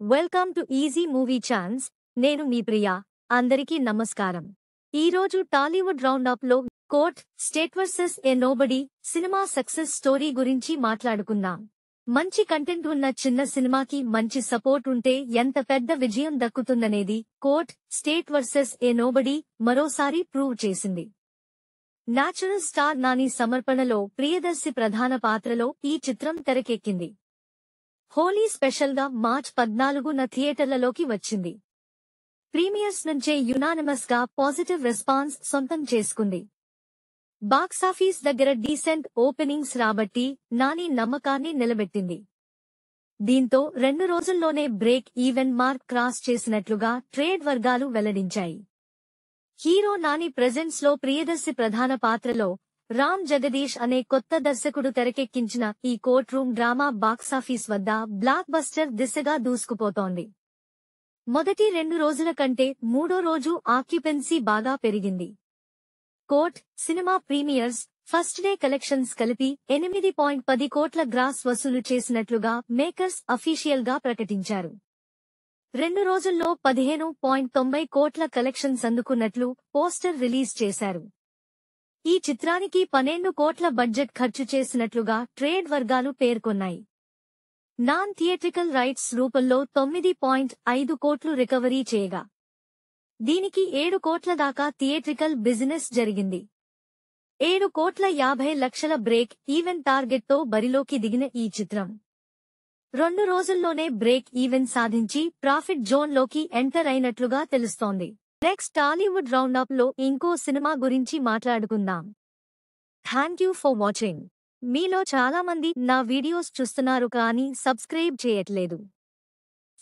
Welcome to easy movie chance. నేను మీ ప్రియా. అందరికీ నమస్కారం. ఈరోజు టాలీవుడ్ రౌండప్ లో కోర్ట్ స్టేట్ వర్సెస్ ఏ నోబడీ సినిమా సక్సెస్ స్టోరీ గురించి మాట్లాడుకుందాం. మంచి కంటెంట్ ఉన్న చిన్న సినిమాకి మంచి సపోర్ట్ ఉంటే ఎంత పెద్ద విజయం దక్కుతుందనేది కోర్ట్ స్టేట్ వర్సెస్ ఏ నోబడీ మరోసారి ప్రూవ్ చేసింది. నేచురల్ స్టార్ నాని సమర్పణలో ప్రియదర్శి ప్రధాన పాత్రలో ఈ చిత్రం తెరకెక్కింది. హోలీ స్పెషల్ గా మార్చ్ 14న థియేటర్లలోకి వచ్చింది. ప్రీమియర్స్ నుంచే యునానిమస్ గా పాజిటివ్ రెస్పాన్స్ సొంతం చేసుకుంది. బాక్సాఫీస్ దగ్గర డీసెంట్ ఓపెనింగ్స్ రాబట్టి నాని నమ్మకాన్ని నిలబెట్టింది. దీంతో 2 రోజుల్లోనే బ్రేక్ ఈవెన్ మార్క్ క్రాస్ చేసినట్లుగా ట్రేడ్ వర్గాలు వెల్లడించాయి. హీరో నాని ప్రెజెన్స్ లో ప్రియదర్శి ప్రధాన పాత్రలో రామ్ జగదీష్ అనే కొత్త దర్శకుడు తెరకెక్కించిన ఈ కోర్ట్ రూమ్ డ్రామా బాక్సాఫీస్ వద్ద బ్లాక్ బస్టర్ దిశగా దూసుకుపోతోంది. మొదటి 2 రోజుల కంటే మూడో రోజు ఆక్యుపెన్సీ బాగా పెరిగింది. Court cinema premieres first day collections కలిపి 8.10 కోట్ల గ్రాస్ వసూలు చేసినట్లుగా మేకర్స్ అఫీషియల్ గా ప్రకటించారు. 2 రోజుల్లో 15.90 కోట్ల కలెక్షన్స్ అందుకున్నట్లు పోస్టర్ రిలీజ్ చేశారు. ఈ చిత్రానికి 12 కోట్ల బడ్జెట్ ఖర్చు చేసినట్లుగా ట్రేడ్ వర్గాలు పేర్కొన్నాయి. నాన్ థియేట్రికల్ రైట్స్ రూపంలో 9.5 కోట్లు రికవరీ చేయగా దీనికి 7 కోట్ల దాకా థియేట్రికల్ బిజినెస్ జరిగింది. 7 కోట్ల 50 లక్షల బ్రేక్ ఈవెన్ టార్గెట్ తో బరిలోకి దిగిన ఈ చిత్రం 2 రోజుల్లోనే బ్రేక్ ఈవెన్ సాధించి ప్రాఫిట్ జోన్ లోకి ఎంటర్ అయినట్లుగా తెలుస్తోంది. నెక్స్ట్ టాలీవుడ్ రౌండప్ లో ఇంకో సినిమా గురించి మాట్లాడుకుందాం. Thank you for watching. మీలో చాలా మంది నా వీడియోస్ చూస్తున్నారు కానీ సబ్స్క్రైబ్ చేయట్లేదు.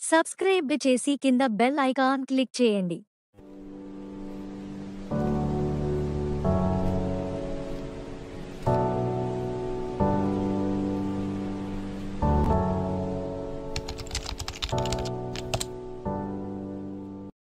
సబ్స్క్రైబ్ చేసి కింద బెల్ ఐకాన్ క్లిక్ చేయండి.